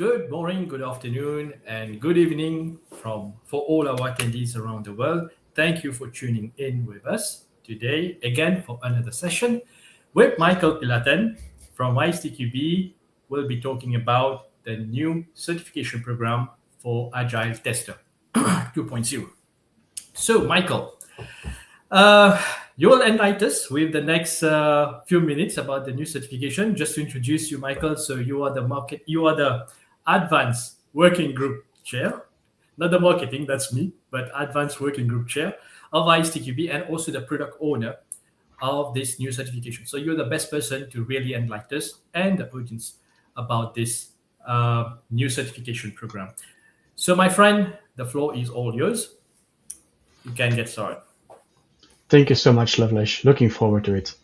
Good morning, good afternoon, and good evening for all our attendees around the world. Thank you for tuning in with us today again for another session with Michael Pilaeten from ISTQB. We'll be talking about the new certification program for Agile Tester 2.0. So, Michael, uh, you will enlighten us with the next few minutes about the new certification. Just to introduce you, Michael. So you are the advanced working group chair, not the marketing, that's me, but advanced working group chair of ISTQB and also the product owner of this new certification. So you're the best person to really enlighten us and the audience about this new certification program. So, my friend, the floor is all yours. You can get started. Thank you so much, Lovelace. Looking forward to it.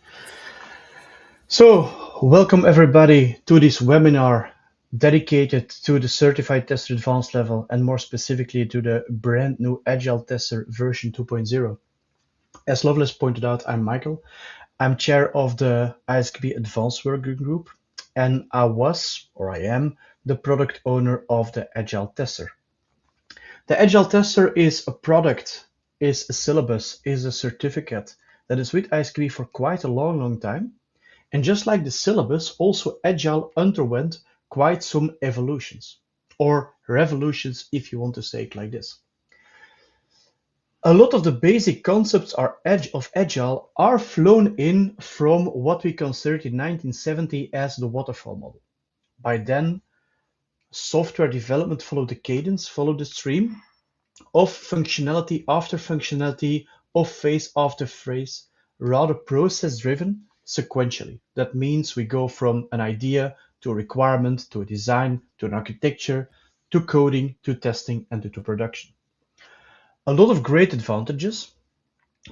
So, welcome everybody to this webinar dedicated to the Certified Tester Advanced level and more specifically to the brand new Agile Tester version 2.0. As Lovelace pointed out, I'm Michael. I'm chair of the ISTQB Advanced Working Group, and I am, the product owner of the Agile Tester. The Agile Tester is a product, is a syllabus, is a certificate that is with ISTQB for quite a long time. And just like the syllabus, also Agile underwent quite some evolutions, or revolutions if you want to say it like this. A lot of the basic concepts of Agile are flown in from what we considered in 1970 as the waterfall model. By then, software development followed the cadence, followed the stream of functionality after functionality, of phase after phase, rather process-driven sequentially. That means we go from an idea to a requirement, to a design, to an architecture, to coding, to testing, and to production. A lot of great advantages,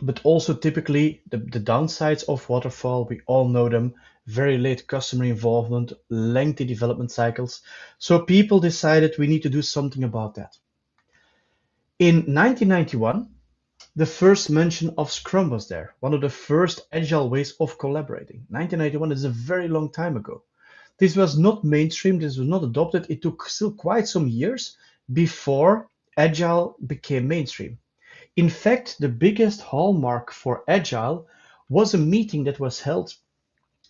but also typically the downsides of waterfall. We all know them: very late customer involvement, lengthy development cycles. So people decided we need to do something about that. In 1991, the first mention of Scrum was there, one of the first agile ways of collaborating. 1991 is a very long time ago. This was not mainstream, this was not adopted. It took still quite some years before agile became mainstream. In fact, the biggest hallmark for agile was a meeting that was held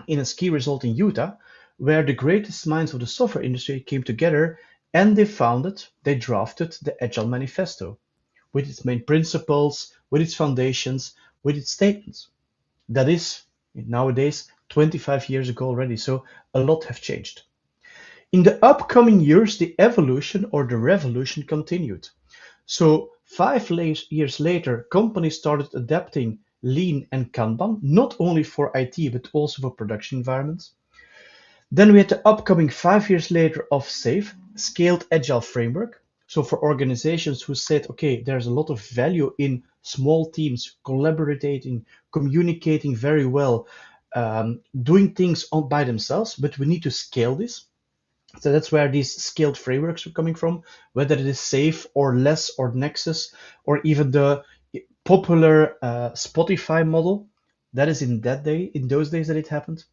in a ski resort in Utah, where the greatest minds of the software industry came together and they drafted the Agile Manifesto with its main principles, with its foundations, with its statements. That is, nowadays, 25 years ago already, so a lot have changed. In the upcoming years, the evolution or the revolution continued. So 5 years later, companies started adapting Lean and Kanban, not only for IT, but also for production environments. Then we had the upcoming 5 years later of SAFe, Scaled Agile Framework. So for organizations who said, okay, there's a lot of value in small teams collaborating, communicating very well, doing things by themselves, but we need to scale this. So that's where these scaled frameworks are coming from, whether it is SAFe or LESS or Nexus, or even the popular Spotify model. That is in those days that it happened.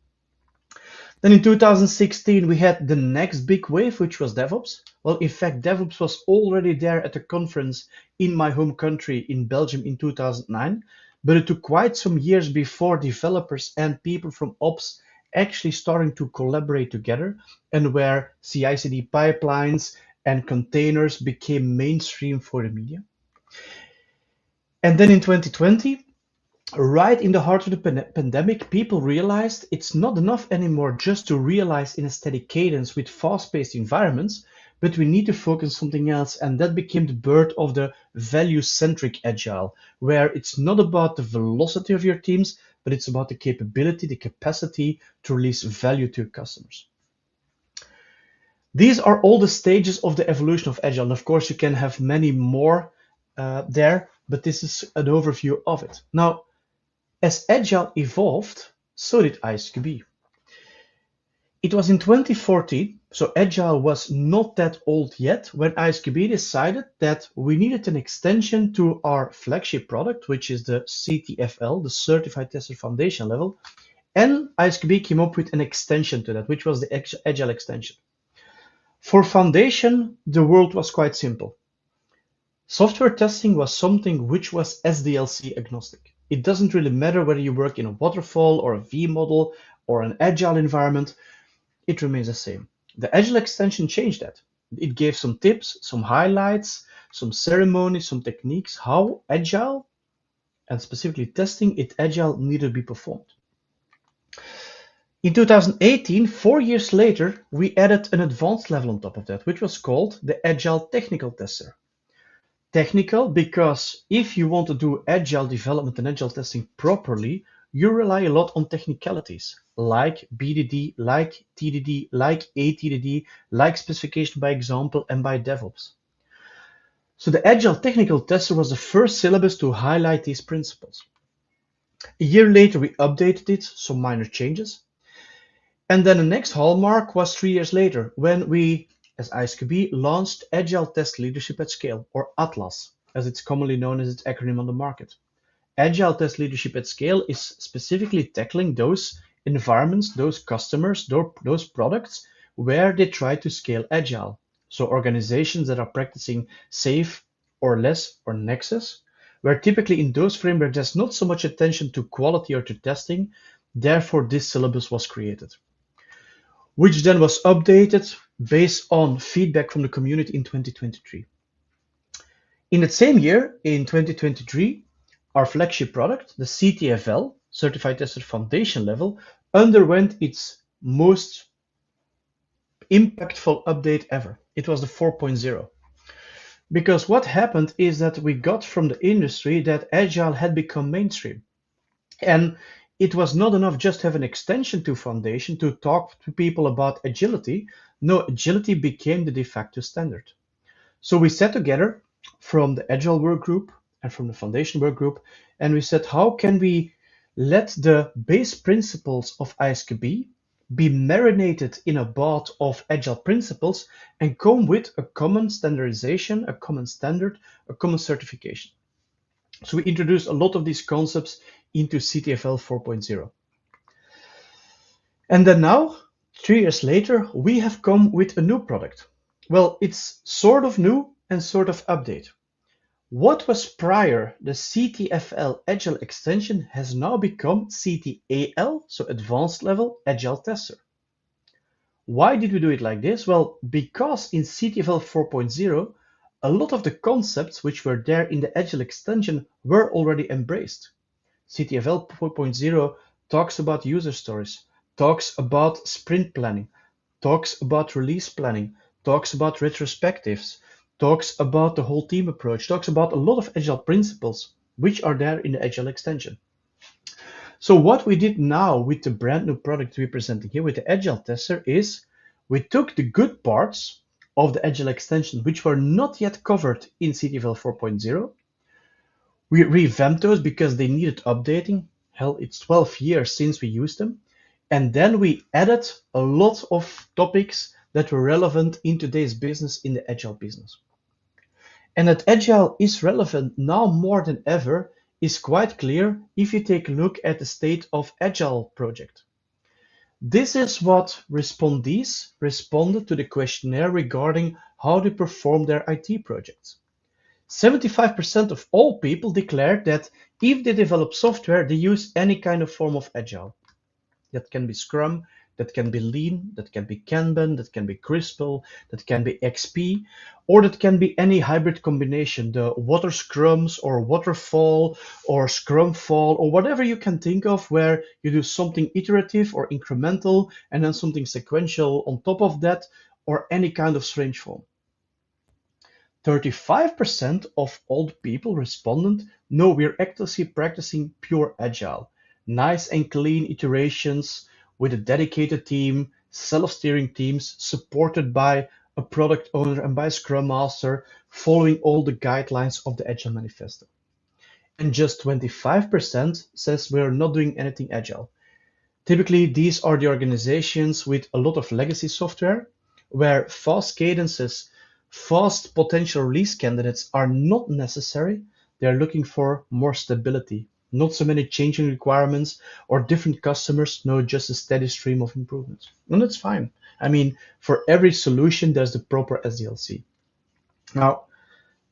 Then in 2016, we had the next big wave, which was DevOps. Well, in fact, DevOps was already there at a conference in my home country in Belgium in 2009, but it took quite some years before developers and people from Ops actually starting to collaborate together, and where CI/CD pipelines and containers became mainstream for the media. And then in 2020, right in the heart of the pandemic, people realized it's not enough anymore just to realize in a steady cadence with fast-paced environments, but we need to focus on something else. And that became the birth of the value-centric agile, where it's not about the velocity of your teams, but it's about the capability, the capacity to release value to your customers. These are all the stages of the evolution of agile. And of course, you can have many more there, but this is an overview of it. Now, as Agile evolved, so did ISTQB. It was in 2014, so Agile was not that old yet, when ISTQB decided that we needed an extension to our flagship product, which is the CTFL, the Certified Tester Foundation level, and ISTQB came up with an extension to that, which was the Agile extension. For foundation, the world was quite simple. Software testing was something which was SDLC agnostic. It doesn't really matter whether you work in a waterfall or a V model or an agile environment, it remains the same. The Agile extension changed that. It gave some tips, some highlights, some ceremonies, some techniques, how Agile, and specifically testing it Agile, needed to be performed. In 2018, 4 years later, we added an advanced level on top of that, which was called the Agile Technical Tester. Technical because if you want to do Agile development and Agile testing properly, you rely a lot on technicalities like BDD, like TDD, like ATDD, like specification by example and by DevOps. So the Agile Technical Tester was the first syllabus to highlight these principles. A year later, we updated it, some minor changes. And then the next hallmark was 3 years later when we, as ISTQB, launched Agile Test Leadership at Scale, or ATLAS, as it's commonly known as its acronym on the market. Agile Test Leadership at Scale is specifically tackling those environments, those customers, those products where they try to scale Agile. So organizations that are practicing SAFe or less or Nexus, where typically in those frameworks there's not so much attention to quality or to testing, therefore this syllabus was created, which then was updated based on feedback from the community in 2023. In that same year, in 2023, our flagship product, the CTFL, Certified Tester Foundation level, underwent its most impactful update ever. It was the 4.0. Because what happened is that we got from the industry that Agile had become mainstream. And it was not enough just to have an extension to Foundation to talk to people about agility. No, agility became the de facto standard. So we sat together from the Agile work group and from the Foundation work group, and we said, how can we let the base principles of ISTQB be marinated in a bath of Agile principles and come with a common standardization, a common standard, a common certification. So we introduced a lot of these concepts into CTFL 4.0. And then now, 3 years later, we have come with a new product. Well, it's sort of new and sort of update. What was prior the CTFL Agile extension has now become CTAL, so Advanced Level Agile Tester. Why did we do it like this? Well, because in CTFL 4.0, a lot of the concepts which were there in the Agile extension were already embraced. CTFL 4.0 talks about user stories, talks about sprint planning, talks about release planning, talks about retrospectives, talks about the whole team approach, talks about a lot of Agile principles which are there in the Agile extension. So what we did now with the brand new product we're presenting here with the Agile Tester is we took the good parts of the Agile extension which were not yet covered in CTFL 4.0. We revamped those because they needed updating. Hell, it's 12 years since we used them. And then we added a lot of topics that were relevant in today's business, in the Agile business. And that Agile is relevant now more than ever is quite clear if you take a look at the state of Agile project. This is what respondees responded to the questionnaire regarding how they perform their IT projects. 75% of all people declared that if they develop software, they use any kind of form of Agile. That can be Scrum, that can be Lean, that can be Kanban, that can be Crispal, that can be XP, or that can be any hybrid combination, the Water Scrums or Waterfall or Scrumfall or whatever you can think of where you do something iterative or incremental and then something sequential on top of that or any kind of strange form. 35% of all the people responded, no, we're actively practicing pure Agile. Nice and clean iterations with a dedicated team, self-steering teams supported by a product owner and by a Scrum Master following all the guidelines of the Agile Manifesto. And just 25% says we're not doing anything Agile. Typically, these are the organizations with a lot of legacy software where fast cadences, fast potential release candidates are not necessary. They're looking for more stability, not so many changing requirements or different customers, no, just a steady stream of improvements. And that's fine. I mean, for every solution, there's the proper SDLC. Now,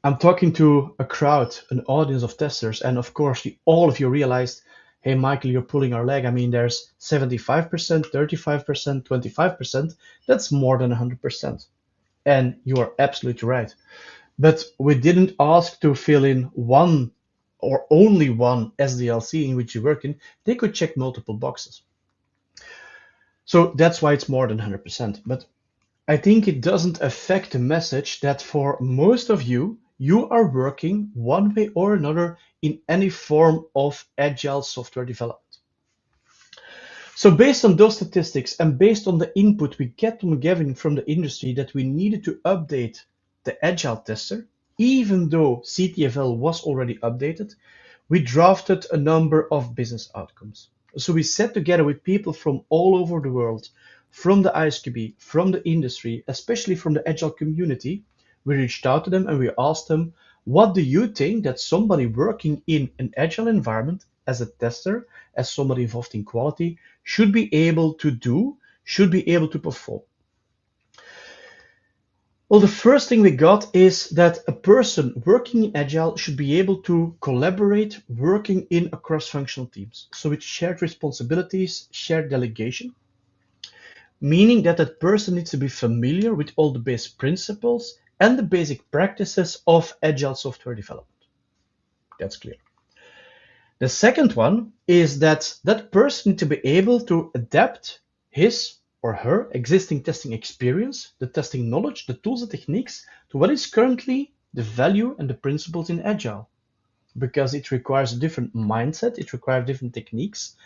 I'm talking to a crowd, an audience of testers, and of course, all of you realized, hey, Michael, you're pulling our leg. I mean, there's 75%, 35%, 25%. That's more than 100%. And you are absolutely right. But we didn't ask to fill in one or only one SDLC in which you work in. They could check multiple boxes. So that's why it's more than 100%. But I think it doesn't affect the message that for most of you, you are working one way or another in any form of agile software development. So based on those statistics and based on the input we get from Gavin from the industry that we needed to update the agile tester, even though CTFL was already updated, we drafted a number of business outcomes. So we sat together with people from all over the world, from the ISTQB, from the industry, especially from the agile community. We reached out to them and we asked them, what do you think that somebody working in an agile environment as a tester, as somebody involved in quality, should be able to do, should be able to perform? Well, the first thing we got is that a person working in Agile should be able to collaborate working in cross-functional teams. So with shared responsibilities, shared delegation, meaning that that person needs to be familiar with all the basic principles and the basic practices of Agile software development. That's clear. The second one is that that person needs to be able to adapt his or her existing testing experience, the testing knowledge, the tools and techniques to what is currently the value and the principles in Agile. Because it requires a different mindset, it requires different techniques,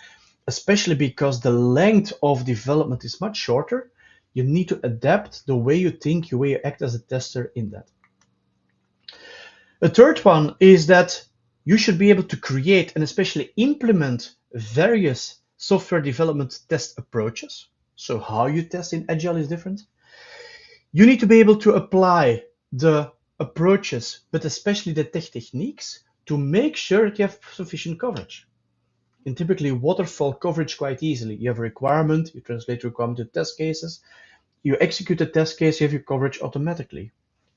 especially because the length of development is much shorter. You need to adapt the way you think, the way you act as a tester in that. The third one is that you should be able to create and especially implement various software development test approaches. So how you test in Agile is different. You need to be able to apply the approaches, but especially the techniques to make sure that you have sufficient coverage. In typically waterfall coverage quite easily. You have a requirement, you translate the requirement to test cases, you execute the test case, you have your coverage automatically.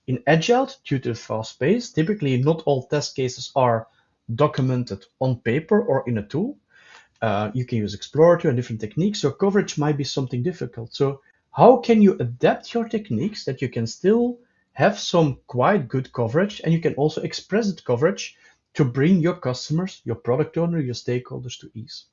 In Agile, due to the fast pace, typically not all test cases are documented on paper or in a tool. You can use exploratory and different techniques, so coverage might be something difficult. So how can you adapt your techniques that you can still have some quite good coverage, and you can also express that coverage to bring your customers, your product owner, your stakeholders to ease?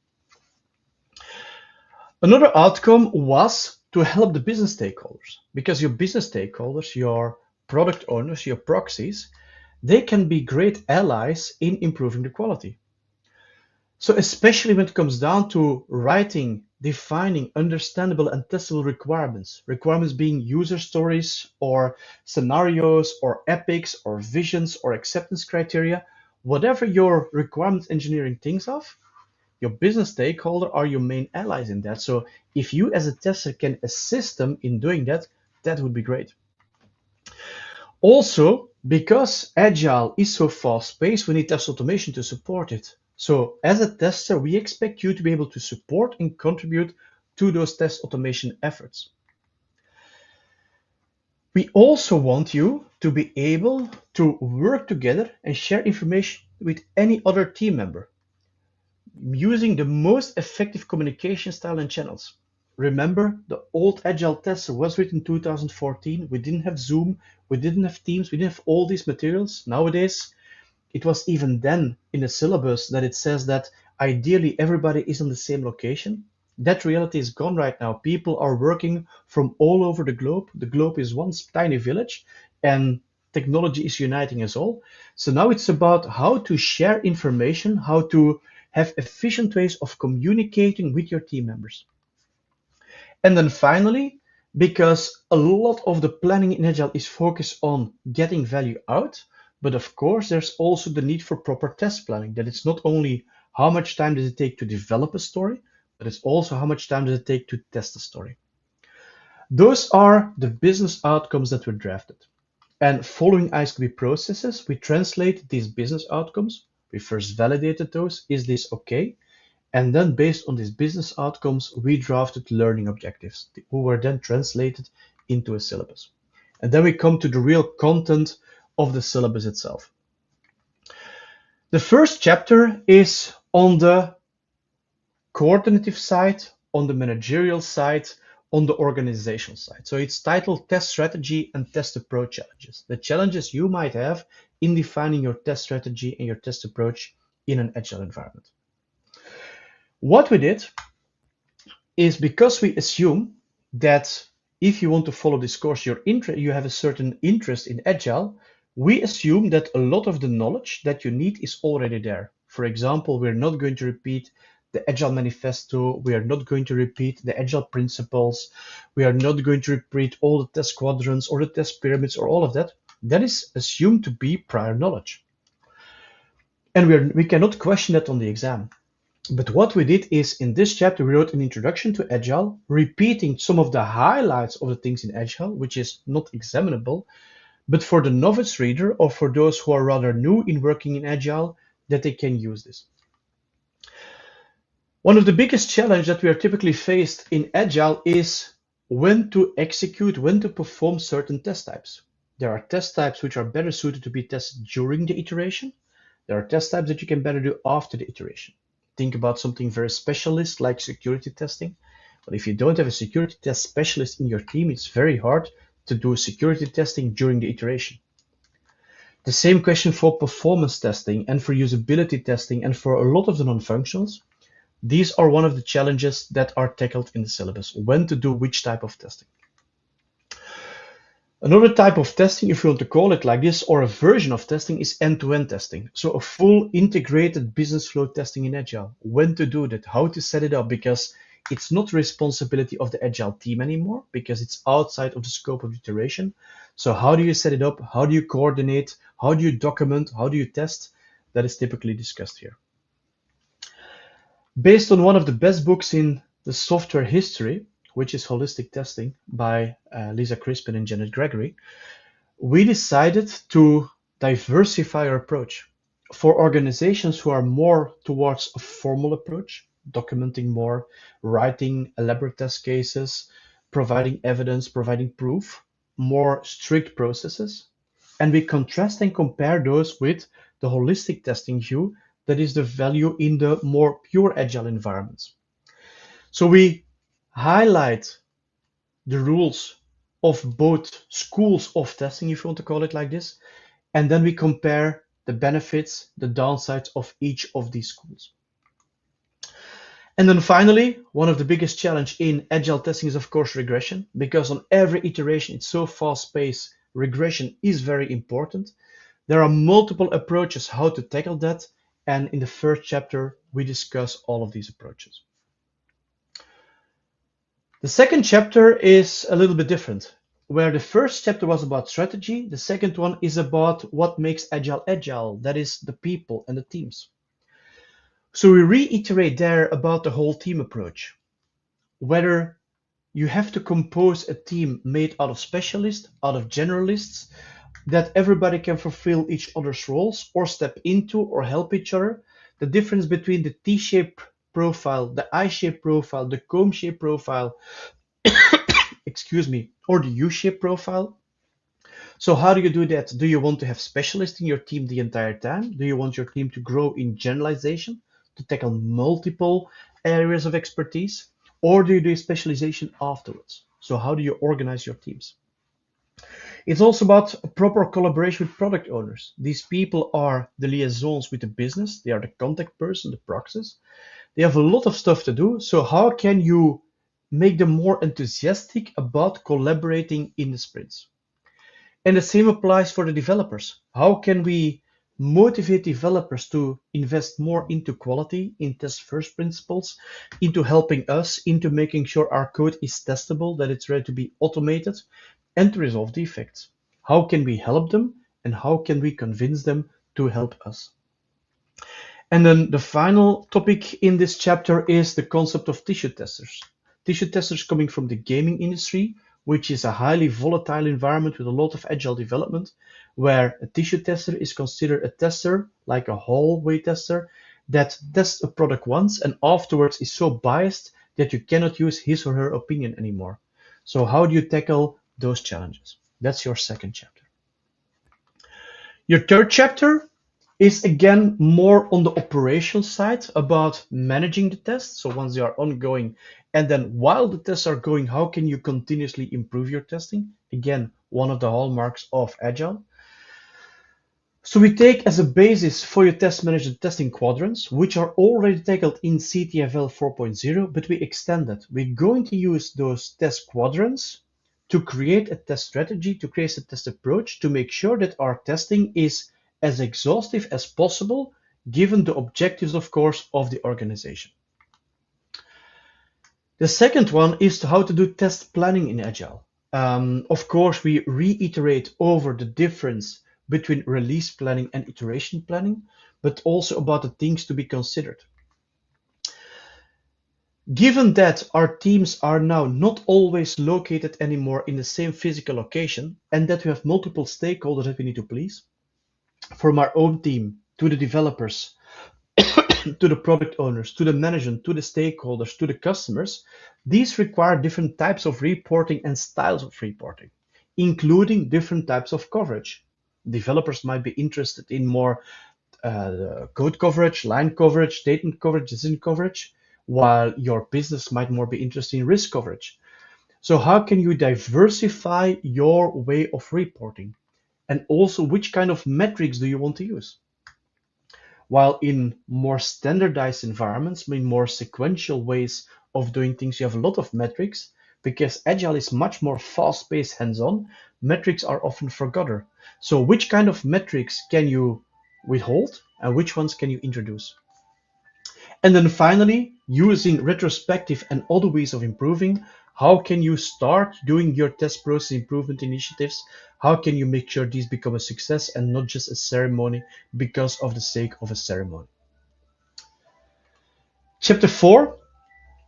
Another outcome was to help the business stakeholders, because your business stakeholders, your product owners, your proxies, they can be great allies in improving the quality. So especially when it comes down to writing, defining understandable and testable requirements being user stories or scenarios or epics or visions or acceptance criteria, whatever your requirements engineering thinks of, your business stakeholder are your main allies in that. So if you as a tester can assist them in doing that, that would be great. Also, because Agile is so fast-paced, we need test automation to support it. So as a tester, we expect you to be able to support and contribute to those test automation efforts. We also want you to be able to work together and share information with any other team member using the most effective communication style and channels. Remember, the old Agile tester was written in 2014. We didn't have Zoom, we didn't have Teams, we didn't have all these materials. Nowadays, it was even then in the syllabus that it says that ideally everybody is on the same location. That reality is gone right now. People are working from all over the globe. The globe is one tiny village, and technology is uniting us all. So now it's about how to share information, how to have efficient ways of communicating with your team members. And then finally, because a lot of the planning in Agile is focused on getting value out, but of course, there's also the need for proper test planning, that it's not only how much time does it take to develop a story, but it's also how much time does it take to test a story. Those are the business outcomes that were drafted. And following ISTQB processes, we translate these business outcomes, We first validated those. Is this okay? And then based on these business outcomes, we drafted learning objectives, who were then translated into a syllabus. And then we come to the real content of the syllabus itself. The first chapter is on the coordinative side, on the managerial side, on the organizational side. So it's titled Test Strategy and Test Approach Challenges. The challenges you might have in defining your test strategy and your test approach in an agile environment. What we did is, because we assume that if you want to follow this course, you have a certain interest in agile, we assume that a lot of the knowledge that you need is already there. For example, we're not going to repeat the Agile Manifesto, we are not going to repeat the Agile principles, we are not going to repeat all the test quadrants or the test pyramids or all of that. That is assumed to be prior knowledge. And we cannot question that on the exam. But what we did is, in this chapter, we wrote an introduction to Agile, repeating some of the highlights of the things in Agile, which is not examinable, but for the novice reader or for those who are rather new in working in Agile, that they can use this. One of the biggest challenges that we are typically faced in Agile is when to execute, when to perform certain test types. There are test types which are better suited to be tested during the iteration. There are test types that you can better do after the iteration. Think about something very specialist like security testing. But if you don't have a security test specialist in your team, it's very hard to do security testing during the iteration. The same question for performance testing and for usability testing and for a lot of the non-functionals. These are one of the challenges that are tackled in the syllabus, when to do which type of testing. Another type of testing, if you want to call it like this, or a version of testing, is end-to-end testing. So a full integrated business flow testing in Agile. When to do that, how to set it up, because it's not the responsibility of the Agile team anymore, because it's outside of the scope of iteration. So how do you set it up? How do you coordinate? How do you document? How do you test? That is typically discussed here. Based on one of the best books in the software history, which is Holistic Testing by Lisa Crispin and Janet Gregory, we decided to diversify our approach. For organizations who are more towards a formal approach, documenting more, writing elaborate test cases, providing evidence, providing proof, more strict processes, and we contrast and compare those with the holistic testing view, that is the value in the more pure Agile environments. So we highlight the rules of both schools of testing, if you want to call it like this, and then we compare the benefits, the downsides of each of these schools. And then finally, one of the biggest challenges in Agile testing is, of course, regression, because on every iteration, it's so fast-paced, regression is very important. There are multiple approaches how to tackle that, and in the first chapter, we discuss all of these approaches. The second chapter is a little bit different. Where the first chapter was about strategy, the second one is about what makes Agile Agile, that is the people and the teams. So we reiterate there about the whole team approach, whether you have to compose a team made out of specialists, out of generalists, that everybody can fulfill each other's roles or step into or help each other. The difference between the T-shaped profile, the I-shaped profile, the comb-shaped profile, excuse me, or the U-shaped profile. So how do you do that? Do you want to have specialists in your team the entire time? Do you want your team to grow in generalization, to tackle multiple areas of expertise? Or do you do specialization afterwards? So how do you organize your teams? It's also about proper collaboration with product owners. These people are the liaisons with the business. They are the contact person, the proxies. They have a lot of stuff to do. So how can you make them more enthusiastic about collaborating in the sprints? And the same applies for the developers. How can we motivate developers to invest more into quality, in test first principles, into helping us, into making sure our code is testable, that it's ready to be automated, and to resolve defects? How can we help them, and how can we convince them to help us? And then the final topic in this chapter is the concept of tissue testers. Tissue testers coming from the gaming industry, which is a highly volatile environment with a lot of agile development, where a tissue tester is considered a tester, like a hallway tester, that tests a product once and afterwards is so biased that you cannot use his or her opinion anymore. So how do you tackle those challenges? That's your second chapter. Your third chapter is again more on the operational side about managing the tests. So once they are ongoing, and then while the tests are going, how can you continuously improve your testing? Again, one of the hallmarks of Agile. So we take as a basis for your test management testing quadrants, which are already tackled in CTAL 4.0, but we extend that. We're going to use those test quadrants to create a test strategy, to create a test approach, to make sure that our testing is as exhaustive as possible, given the objectives, of course, of the organization. The second one is how to do test planning in Agile. Of course, we reiterate over the difference between release planning and iteration planning, but also about the things to be considered. Given that our teams are now not always located anymore in the same physical location, and that we have multiple stakeholders that we need to please, from our own team to the developers, to the product owners, to the management, to the stakeholders, to the customers, these require different types of reporting and styles of reporting, including different types of coverage. Developers might be interested in more code coverage, line coverage, statement coverage, decision coverage, while your business might more be interested in risk coverage. So how can you diversify your way of reporting? And also, which kind of metrics do you want to use? While in more standardized environments, in more sequential ways of doing things, you have a lot of metrics. Because Agile is much more fast-paced, hands-on, metrics are often forgotten. So which kind of metrics can you withhold and which ones can you introduce? And then finally, using retrospective and other ways of improving, how can you start doing your test process improvement initiatives? How can you make sure these become a success and not just a ceremony because of the sake of a ceremony? Chapter 4,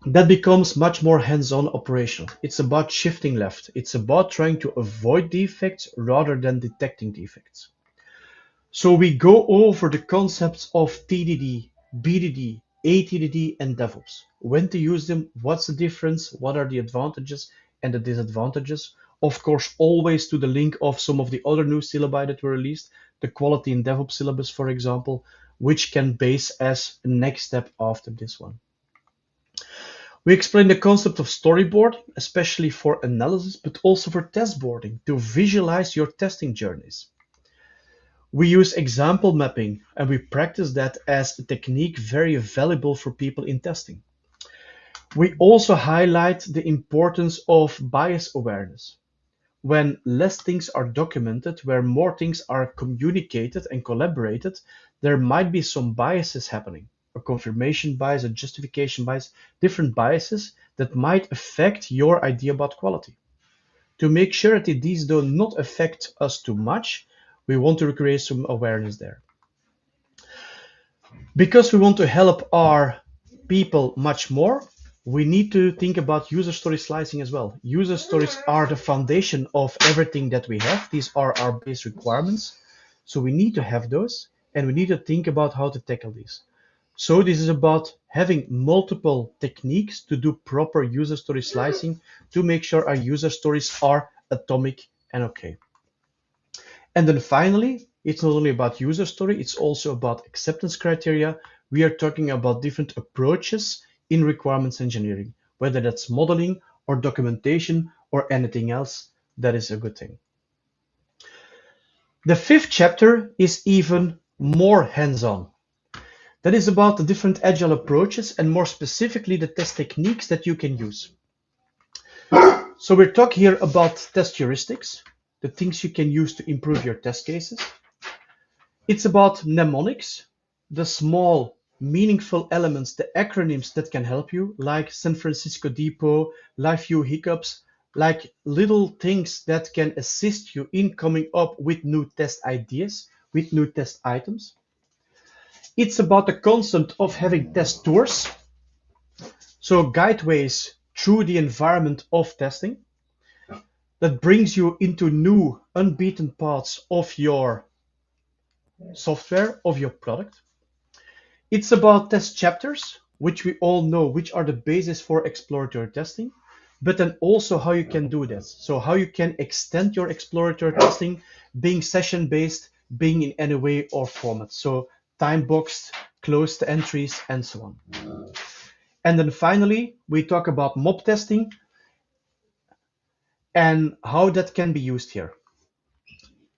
that becomes much more hands-on operational. It's about shifting left. It's about trying to avoid defects rather than detecting defects. So we go over the concepts of TDD, BDD, ATDD, and DevOps. When to use them, what's the difference, what are the advantages and the disadvantages. Of course, always to the link of some of the other new syllabi that were released, the quality in DevOps syllabus, for example, which can base as a next step after this one. We explain the concept of storyboard, especially for analysis, but also for test boarding, to visualize your testing journeys. We use example mapping, and we practice that as a technique very valuable for people in testing. We also highlight the importance of bias awareness. When less things are documented, where more things are communicated and collaborated, there might be some biases happening. A confirmation bias, a justification bias, different biases that might affect your idea about quality. To make sure that these do not affect us too much, we want to create some awareness there. Because we want to help our people much more, we need to think about user story slicing as well. User stories are the foundation of everything that we have. These are our base requirements. So we need to have those, and we need to think about how to tackle these. So this is about having multiple techniques to do proper user story slicing to make sure our user stories are atomic and okay. And then finally, it's not only about user story, it's also about acceptance criteria. We are talking about different approaches in requirements engineering, whether that's modeling or documentation or anything else, that is a good thing. The fifth chapter is even more hands-on. That is about the different agile approaches and more specifically the test techniques that you can use. So we're talking here about test heuristics, the things you can use to improve your test cases. It's about mnemonics, the small, meaningful elements, the acronyms that can help you, like San Francisco Depot, Live View Hiccups, like little things that can assist you in coming up with new test ideas, with new test items. It's about the concept of having test tours, so guideways through the environment of testing. that brings you into new, unbeaten paths of your software, of your product. It's about test chapters, which we all know, which are the basis for exploratory testing, but then also how you can do this. So how you can extend your exploratory testing, being session-based, being in any way or format. So time-boxed, closed entries, and so on. And then finally, we talk about mob testing and how that can be used here.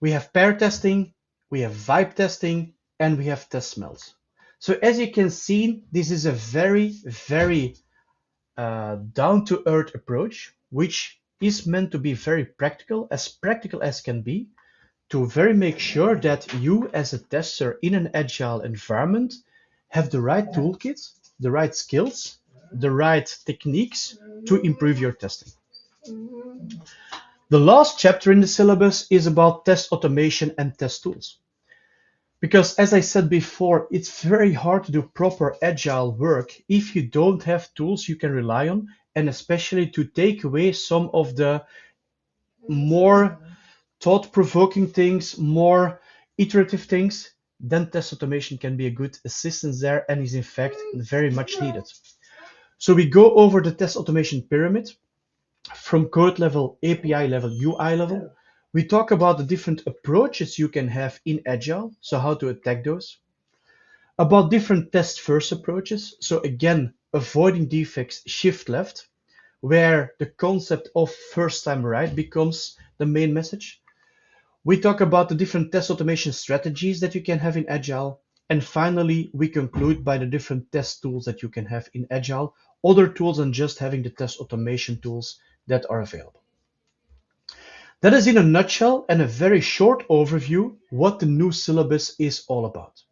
We have pair testing, we have vibe testing, and we have test smells. So as you can see, this is a very, very down-to-earth approach, which is meant to be very practical as can be, to very make sure that you as a tester in an agile environment have the right toolkit, the right skills, the right techniques to improve your testing. The last chapter in the syllabus is about test automation and test tools. Because as I said before, it's very hard to do proper agile work if you don't have tools you can rely on, and especially to take away some of the more thought-provoking things, more iterative things, then test automation can be a good assistance there and is in fact very much needed. So we go over the test automation pyramid from code level, API level, UI level. We talk about the different approaches you can have in Agile, so how to attack those. About different test first approaches, so again, avoiding defects, shift left, where the concept of first time right becomes the main message. We talk about the different test automation strategies that you can have in Agile. And finally, we conclude by the different test tools that you can have in Agile, other tools than just having the test automation tools that are available. That is in a nutshell and a very short overview what the new syllabus is all about.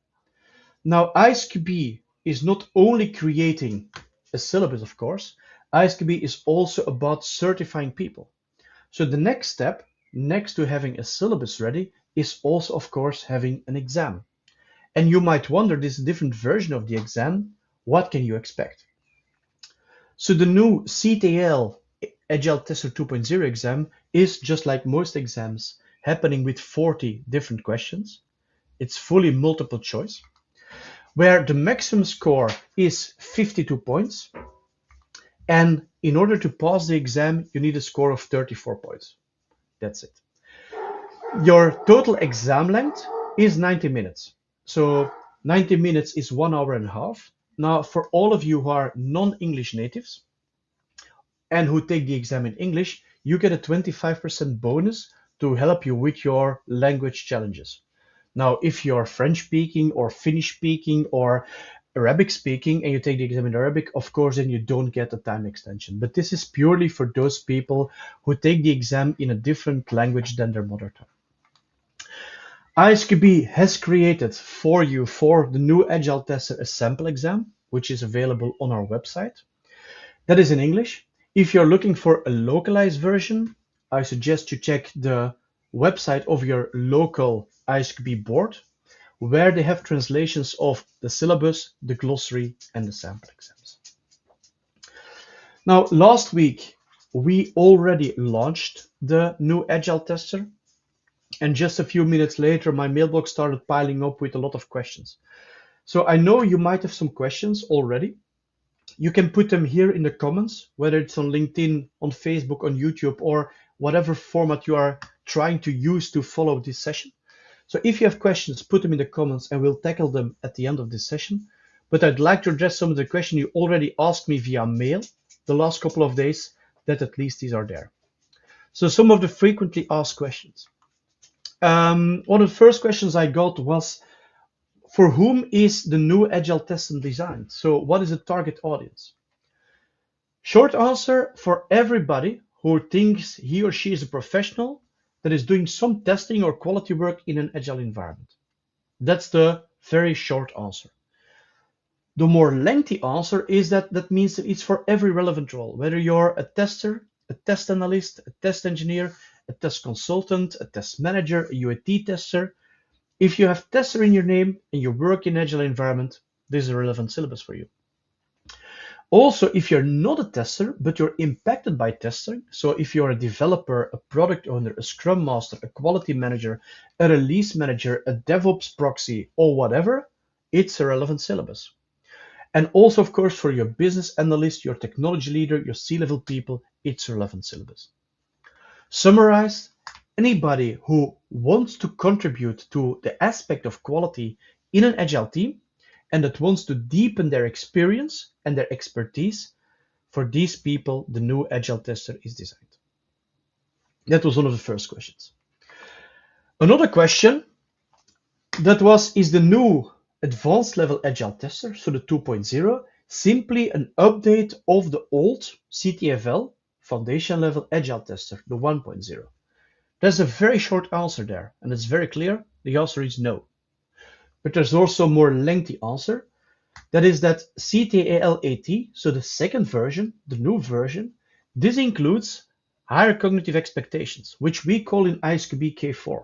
Now, ISTQB is not only creating a syllabus, of course, ISTQB is also about certifying people. So the next step, next to having a syllabus ready, is also, of course, having an exam. And you might wonder, this is a different version of the exam, what can you expect? So the new CTAL Agile Tester 2.0 exam is just like most exams, happening with 40 different questions. It's fully multiple choice, where the maximum score is 52 points. And in order to pass the exam, you need a score of 34 points. That's it. Your total exam length is 90 minutes. So 90 minutes is 1 hour and a half. Now, for all of you who are non-English natives and who take the exam in English, you get a 25% bonus to help you with your language challenges. Now, if you're French speaking or Finnish speaking or Arabic speaking and you take the exam in Arabic, of course, then you don't get a time extension. But this is purely for those people who take the exam in a different language than their mother tongue. ISTQB has created for you, for the new Agile Tester, a sample exam, which is available on our website. That is in English. If you're looking for a localized version, I suggest you check the website of your local ISTQB board, where they have translations of the syllabus, the glossary, and the sample exams. Now, last week, we already launched the new Agile Tester. And just a few minutes later, my mailbox started piling up with a lot of questions. So I know you might have some questions already. You can put them here in the comments, whether it's on LinkedIn, on Facebook, on YouTube, or whatever format you are trying to use to follow this session. So if you have questions, put them in the comments and we'll tackle them at the end of this session. But I'd like to address some of the questions you already asked me via mail the last couple of days, that at least these are there. So some of the frequently asked questions. One of the first questions I got was, for whom is the new Agile testing designed? So what is the target audience? Short answer, for everybody who thinks he or she is a professional that is doing some testing or quality work in an Agile environment. That's the very short answer. The more lengthy answer is that means that it's for every relevant role, whether you're a tester, a test analyst, a test engineer, a test consultant, a test manager, a UAT tester. If you have tester in your name and you work in Agile environment, this is a relevant syllabus for you. Also, if you're not a tester, but you're impacted by testing, so if you're a developer, a product owner, a scrum master, a quality manager, a release manager, a DevOps proxy, or whatever, it's a relevant syllabus. And also, of course, for your business analyst, your technology leader, your C-level people, it's a relevant syllabus. Summarized, anybody who wants to contribute to the aspect of quality in an agile team and that wants to deepen their experience and their expertise, for these people, the new agile tester is designed. That was one of the first questions. Another question that was, is the new advanced level agile tester, so the 2.0, simply an update of the old CTFL foundation level agile tester, the 1.0? There's a very short answer there, and it's very clear. The answer is no. But there's also a more lengthy answer. That is that CTAL-AT, so the second version, the new version, this includes higher cognitive expectations, which we call in ISTQB K4.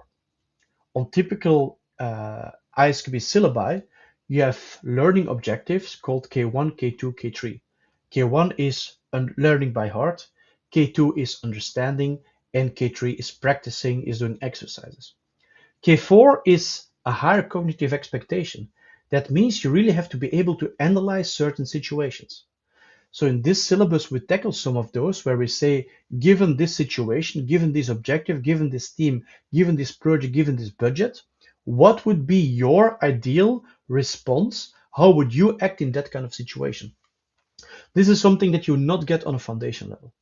On typical ISTQB syllabi, you have learning objectives called K1, K2, K3. K1 is learning by heart, K2 is understanding, and K3 is practicing, is doing exercises. K4 is a higher cognitive expectation. That means you really have to be able to analyze certain situations. So in this syllabus, we tackle some of those where we say, given this situation, given this objective, given this team, given this project, given this budget, what would be your ideal response? How would you act in that kind of situation? This is something that you not get on a foundation level.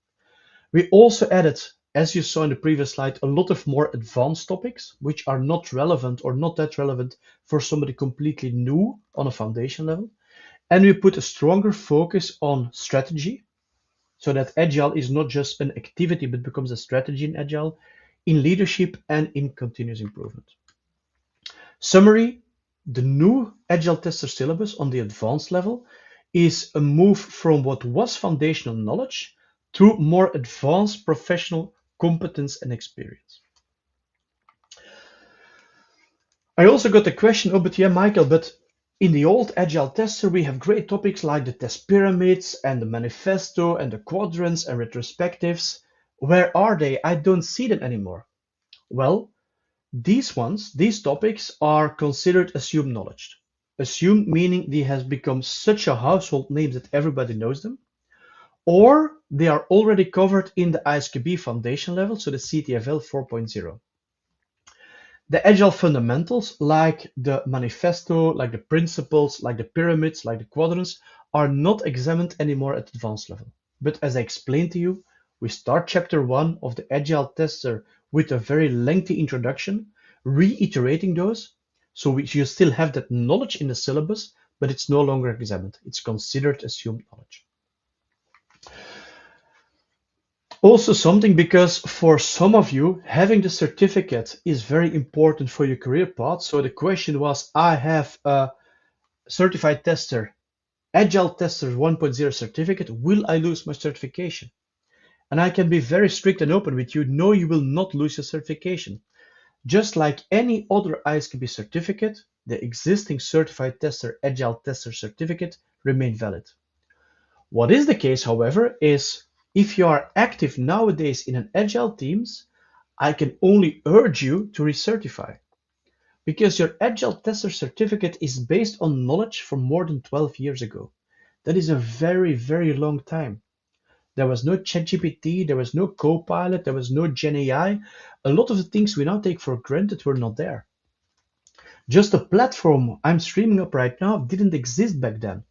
We also added, as you saw in the previous slide, a lot of more advanced topics, which are not relevant or not that relevant for somebody completely new on a foundation level. And we put a stronger focus on strategy, so that Agile is not just an activity, but becomes a strategy in Agile, in leadership, and in continuous improvement. Summary, the new Agile tester syllabus on the advanced level is a move from what was foundational knowledge to more advanced professional competence and experience. I also got the question, oh, but yeah, Michael, but in the old Agile tester, we have great topics like the test pyramids and the manifesto and the quadrants and retrospectives. Where are they? I don't see them anymore. Well, these topics are considered assumed knowledge. Assumed meaning they have become such a household name that everybody knows them, or they are already covered in the ISTQB foundation level, so the CTFL 4.0. The Agile fundamentals, like the manifesto, like the principles, like the pyramids, like the quadrants, are not examined anymore at advanced level. But as I explained to you, we start chapter 1 of the Agile tester with a very lengthy introduction, reiterating those. So you still have that knowledge in the syllabus, but it's no longer examined. It's considered assumed knowledge. Also something, because for some of you, having the certificate is very important for your career path. So the question was, I have a certified tester, Agile tester 1.0 certificate. Will I lose my certification? And I can be very strict and open with you. No, you will not lose your certification. Just like any other ISTQB certificate, the existing certified tester, Agile tester certificate remain valid. What is the case, however, is if you are active nowadays in an Agile teams, I can only urge you to recertify, because your Agile tester certificate is based on knowledge from more than 12 years ago. That is a very, very long time. There was no ChatGPT, there was no Copilot, there was no Gen AI. A lot of the things we now take for granted were not there. Just the platform I'm streaming up right now didn't exist back then.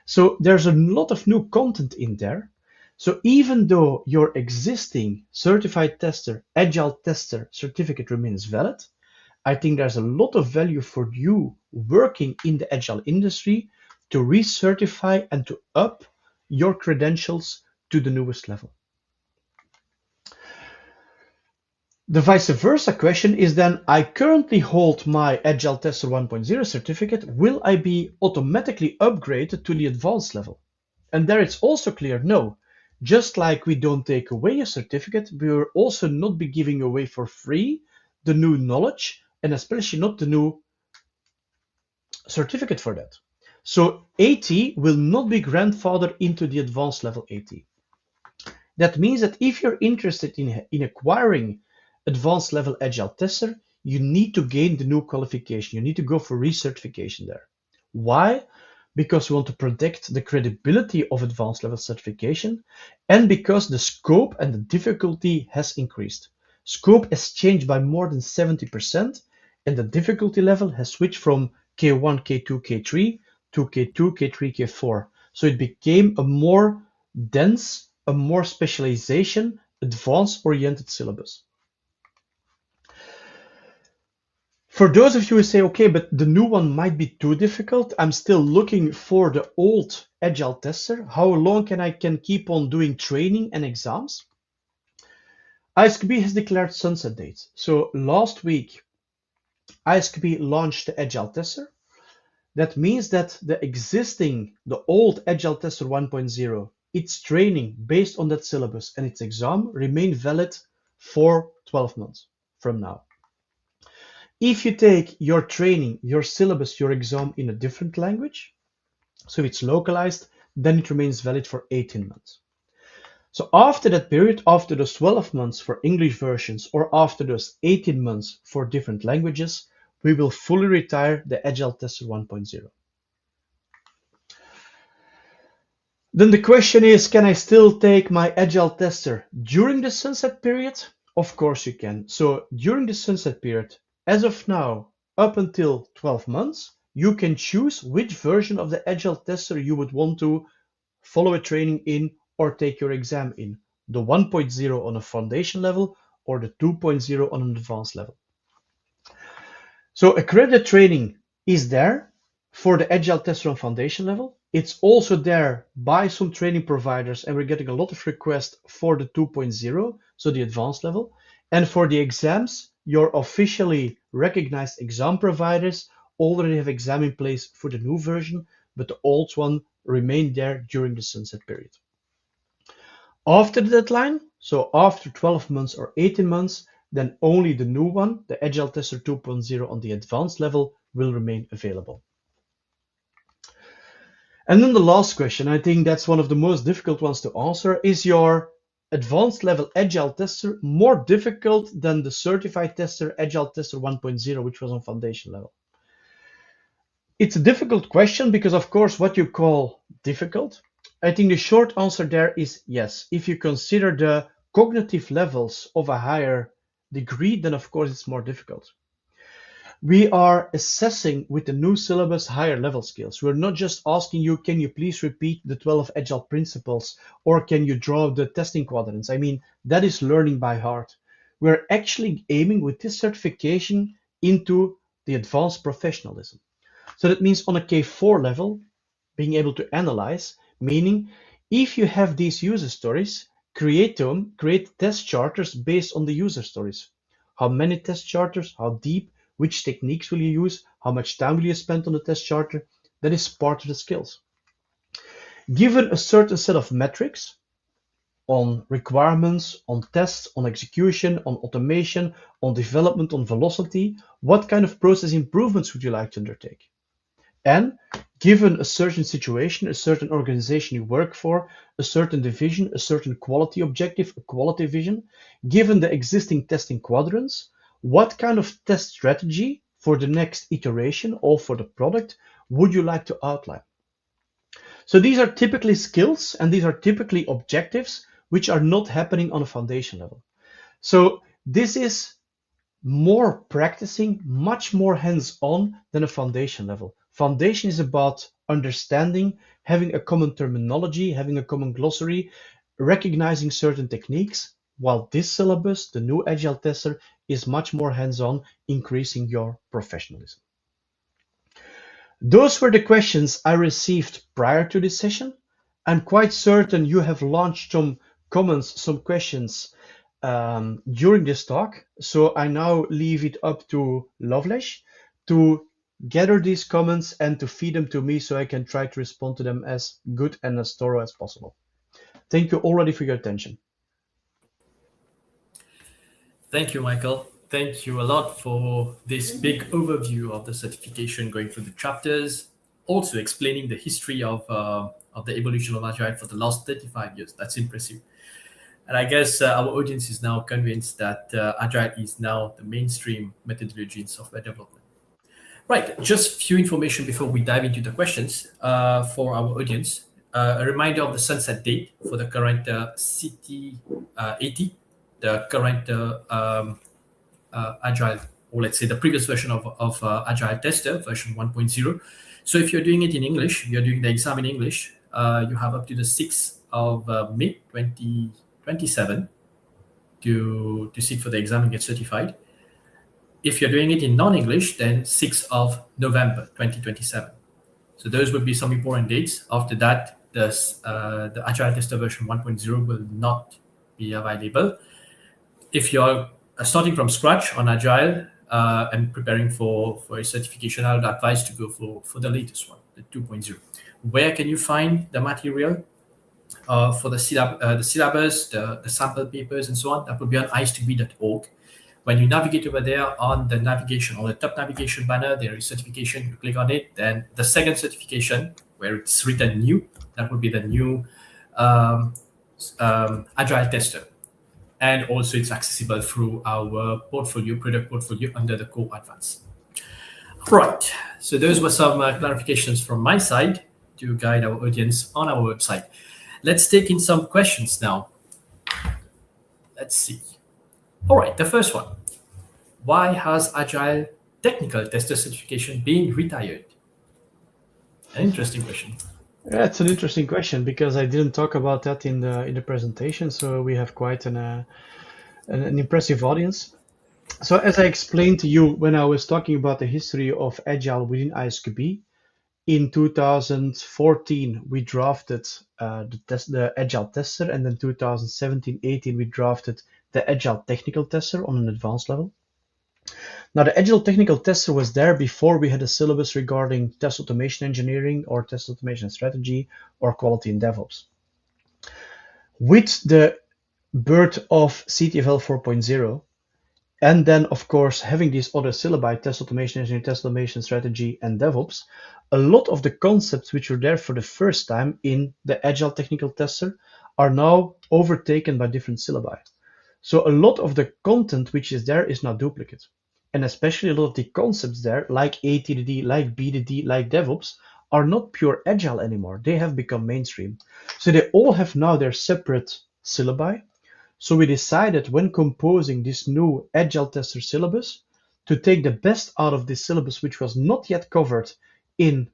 So there's a lot of new content in there. So even though your existing certified tester, Agile tester certificate remains valid, I think there's a lot of value for you working in the Agile industry to recertify and to up your credentials to the newest level. The vice versa question is then, I currently hold my Agile Tester 1.0 certificate. Will I be automatically upgraded to the advanced level? And there it's also clear, no. Just like we don't take away a certificate, we will also not be giving away for free the new knowledge, and especially not the new certificate for that. So AT will not be grandfathered into the advanced level AT. That means that if you're interested in acquiring advanced level Agile tester, you need to gain the new qualification. You need to go for recertification there. Why? Because we want to protect the credibility of advanced level certification and because the scope and the difficulty has increased. Scope has changed by more than 70% and the difficulty level has switched from K1, K2, K3 to K2, K3, K4. So it became a more dense, a more specialization, advanced-oriented syllabus. For those of you who say, okay, but the new one might be too difficult, I'm still looking for the old Agile tester. How long can I keep on doing training and exams? ISTQB has declared sunset dates. So last week, ISTQB launched the Agile tester. That means that the old Agile Tester 1.0, its training based on that syllabus and its exam remain valid for 12 months from now. If you take your training, your syllabus, your exam in a different language, so it's localized, then it remains valid for 18 months. So after that period, after those 12 months for English versions or after those 18 months for different languages, we will fully retire the Agile Tester 1.0. Then the question is, can I still take my Agile tester during the sunset period? Of course you can. So during the sunset period, as of now, up until 12 months, you can choose which version of the Agile tester you would want to follow a training in or take your exam in. The 1.0 on a foundation level or the 2.0 on an advanced level. So accredited training is there for the Agile tester on foundation level. It's also there by some training providers, and we're getting a lot of requests for the 2.0, so the advanced level. And for the exams, your officially recognized exam providers already have exam in place for the new version, but the old one remained there during the sunset period. After the deadline, so after 12 months or 18 months, then only the new one, the Agile Tester 2.0 on the advanced level, will remain available. And then the last question, I think that's one of the most difficult ones to answer, is your advanced level Agile tester more difficult than the certified tester Agile Tester 1.0, which was on foundation level? It's a difficult question because, of course, what you call difficult, I think the short answer there is yes. If you consider the cognitive levels of a higher degree, then of course it's more difficult. We are assessing with the new syllabus higher level skills. We're not just asking you, can you please repeat the 12 Agile principles or can you draw the testing quadrants? I mean, that is learning by heart. We're actually aiming with this certification into the advanced professionalism. So that means on a K4 level, being able to analyze, meaning if you have these user stories, create test charters based on the user stories. How many test charters, how deep, which techniques will you use, how much time will you spend on the test charter? That is part of the skills. Given a certain set of metrics on requirements, on tests, on execution, on automation, on development, on velocity, what kind of process improvements would you like to undertake? And given a certain situation, a certain organization you work for, a certain division, a certain quality objective, a quality vision, given the existing testing quadrants, what kind of test strategy for the next iteration or for the product would you like to outline? So these are typically skills and these are typically objectives which are not happening on a foundation level. So this is more practicing, much more hands-on than a foundation level. Foundation is about understanding, having a common terminology, having a common glossary, recognizing certain techniques, while this syllabus, the new Agile tester, is much more hands-on, increasing your professionalism. Those were the questions I received prior to this session. I'm quite certain you have launched some comments, some questions during this talk. So I now leave it up to Loveless to gather these comments and to feed them to me so I can try to respond to them as good and as thorough as possible. Thank you already for your attention. Thank you, Michael. Thank you a lot for this big overview of the certification, going through the chapters, also explaining the history of the evolution of Agile for the last 35 years. That's impressive. And I guess our audience is now convinced that Agile is now the mainstream methodology in software development. Right, just few information before we dive into the questions for our audience. A reminder of the sunset date for the current CTAL-AT, the current Agile, or let's say the previous version of Agile Tester, version 1.0. So if you're doing it in English, you're doing the exam in English, you have up to the 6th of May 2027 to sit for the exam and get certified. If you're doing it in non-English, then 6th of November 2027. So those would be some important dates. After that, the Agile Tester version 1.0 will not be available. If you're starting from scratch on Agile and preparing for a certification, I would advise to go for the latest one, the 2.0. Where can you find the material for the syllabus, the sample papers, and so on? That would be on ISTQB.org. When you navigate over there on the navigation, on the top navigation banner, there is certification. You click on it. Then the second certification, where it's written new, that would be the new Agile Tester. And also it's accessible through our product portfolio under the Core Advanced. Right, so those were some clarifications from my side to guide our audience on our website. Let's take in some questions now. Let's see. All right, the first one. Why has Agile Technical Tester certification been retired? An interesting question. Yeah, it's an interesting question because I didn't talk about that in the presentation, so we have quite an impressive audience. So as I explained to you when I was talking about the history of Agile within ISTQB, in 2014 we drafted the Agile Tester, and then 2017-18 we drafted the Agile Technical Tester on an advanced level. Now, the Agile Technical Tester was there before we had a syllabus regarding test automation engineering or test automation strategy or quality in DevOps. With the birth of CTFL 4.0, and then, of course, having these other syllabi, test automation engineering, test automation strategy, and DevOps, a lot of the concepts which were there for the first time in the Agile Technical Tester are now overtaken by different syllabi. So a lot of the content which is there is now duplicate. And especially a lot of the concepts there, like ATDD, like BDD, like DevOps, are not pure Agile anymore. They have become mainstream. So they all have now their separate syllabi. So we decided when composing this new Agile Tester syllabus to take the best out of this syllabus, which was not yet covered in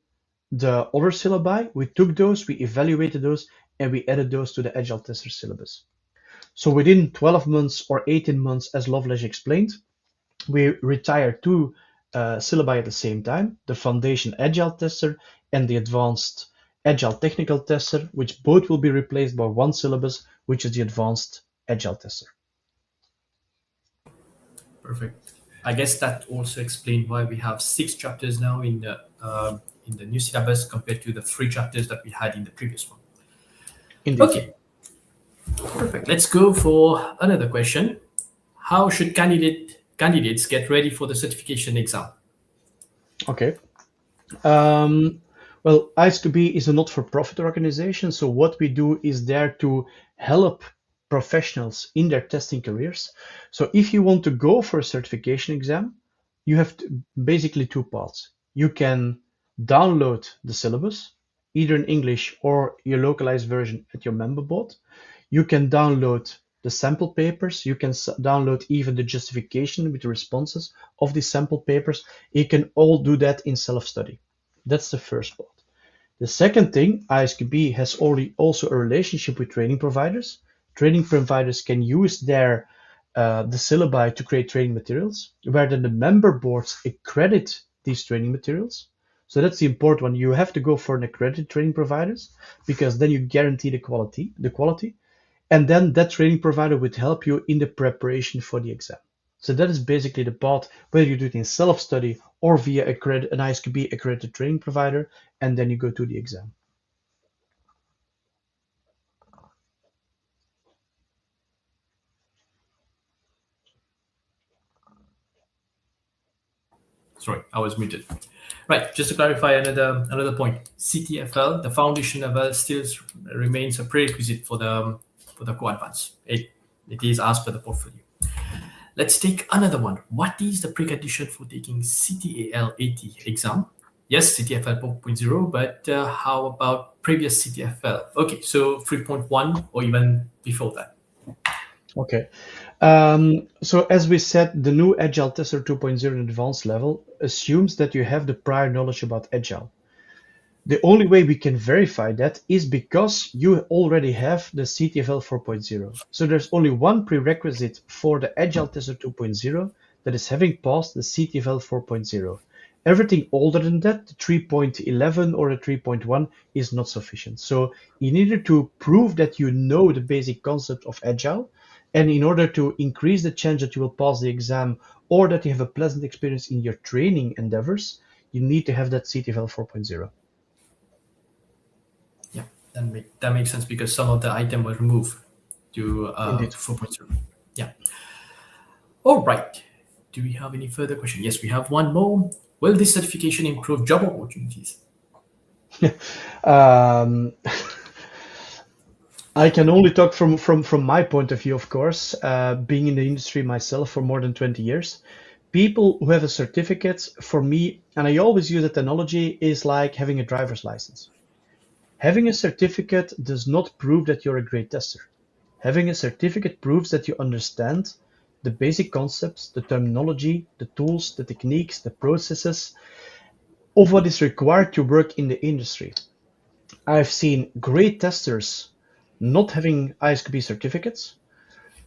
the other syllabi. We took those, we evaluated those, and we added those to the Agile Tester syllabus. So within 12 months or 18 months, as Loveless explained, we retired two syllabi at the same time, the Foundation Agile Tester and the Advanced Agile Technical Tester, which both will be replaced by one syllabus, which is the Advanced Agile Tester. Perfect. I guess that also explains why we have 6 chapters now in the new syllabus compared to the 3 chapters that we had in the previous one. Indeed. Okay. Perfect. Let's go for another question. How should candidates get ready for the certification exam? Okay. Well, ISTQB is a not-for-profit organization, so what we do is there to help professionals in their testing careers. So if you want to go for a certification exam, you have basically 2 paths. You can download the syllabus, either in English or your localized version at your member board. You can download the sample papers. You can download even the justification with the responses of the sample papers. You can all do that in self-study. That's the first part. The second thing, ISTQB has already also a relationship with training providers. Training providers can use their the syllabi to create training materials, where then the member boards accredit these training materials. So that's the important one. You have to go for an accredited training providers because then you guarantee the quality. And then that training provider would help you in the preparation for the exam. So that is basically the part, whether you do it in self-study or via an ISTQB accredited training provider, and then you go to the exam. Sorry, I was muted. Right, just to clarify another point, CTFL, the foundation level, still remains a prerequisite for the core advance. It is as per the portfolio. Let's take another one. What is the precondition for taking CTAL-AT exam? Yes, CTFL 4.0, but how about previous CTFL? Okay, so 3.1 or even before that. Okay. So as we said, the new Agile Tester 2.0 advanced level assumes that you have the prior knowledge about Agile. The only way we can verify that is because you already have the CTFL 4.0. So there's only one prerequisite for the Agile Tester 2.0, that is having passed the CTFL 4.0. Everything older than that, the 3.11 or the 3.1, is not sufficient. So you needed to prove that you know the basic concept of Agile, and in order to increase the chance that you will pass the exam or that you have a pleasant experience in your training endeavors, you need to have that CTFL 4.0. Yeah, that makes sense because some of the item were removed to Indeed. 4.0. Yeah. All right. Do we have any further questions? Yes, we have one more. Will this certification improve job opportunities? Um, I can only talk from my point of view, of course, being in the industry myself for more than 20 years. People who have a certificate, for me, and I always use that analogy, is like having a driver's license. Having a certificate does not prove that you're a great tester. Having a certificate proves that you understand the basic concepts, the terminology, the tools, the techniques, the processes of what is required to work in the industry. I've seen great testers not having ISTQB certificates.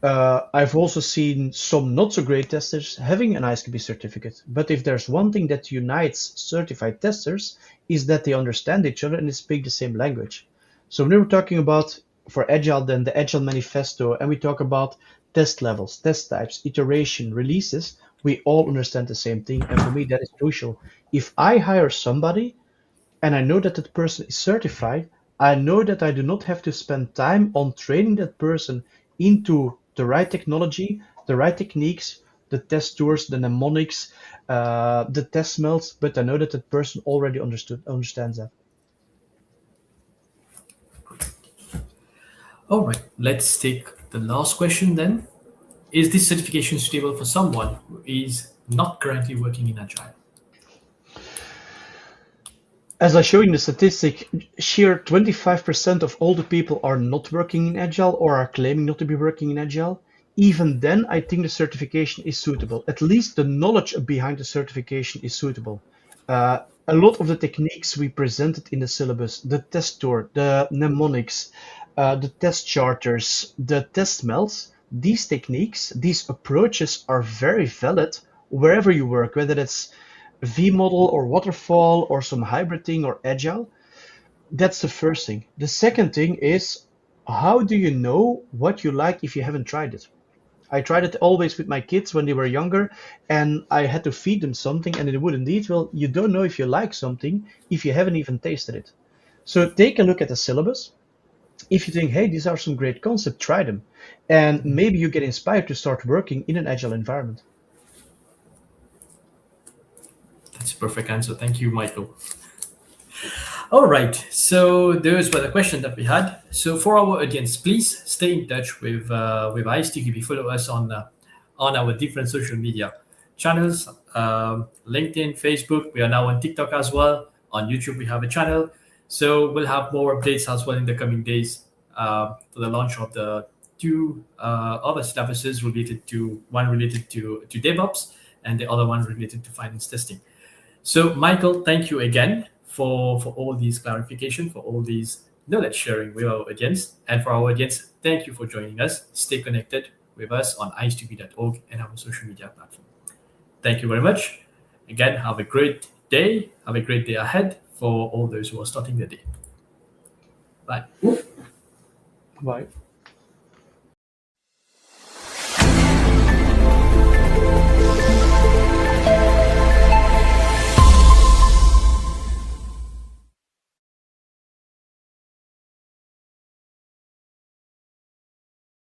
I've also seen some not so great testers having an ISTQB certificate. But if there's one thing that unites certified testers, is that they understand each other and they speak the same language. So when we're talking about, for Agile, then the Agile Manifesto, and we talk about test levels, test types, iteration, releases, we all understand the same thing. And for me, that is crucial. If I hire somebody and I know that that person is certified, I know that I do not have to spend time on training that person into the right technology, the right techniques, the test tools, the mnemonics, the test smells, but I know that that person already understands that. All right, let's take the last question then. Is this certification suitable for someone who is not currently working in Agile? As I show in the statistic, sheer 25% of all the people are not working in Agile or are claiming not to be working in Agile. Even then, I think the certification is suitable. At least the knowledge behind the certification is suitable. A lot of the techniques we presented in the syllabus, the test tour, the mnemonics, the test charters, the test melts, these techniques, these approaches are very valid wherever you work, whether it's V model or waterfall or some hybrid thing or agile. That's the first thing. The second thing is, how do you know what you like if you haven't tried it? I tried it always with my kids when they were younger, and I had to feed them something, and they wouldn't eat. Well, you don't know if you like something if you haven't even tasted it. So take a look at the syllabus. If you think, hey, these are some great concepts, try them. And maybe you get inspired to start working in an agile environment. That's a perfect answer. Thank you, Michael. All right, so those were the questions that we had. So for our audience, please stay in touch with ISTQB. Follow us on our different social media channels, LinkedIn, Facebook. We are now on TikTok as well. On YouTube, we have a channel. So we'll have more updates as well in the coming days for the launch of the two other services related to DevOps and the other one related to finance testing. So, Michael, thank you again for all these clarification, for all these knowledge sharing with our audience. And for our audience, thank you for joining us. Stay connected with us on ISTQB.org and our social media platform. Thank you very much. Again, have a great day. Have a great day ahead for all those who are starting the day. Bye. Bye.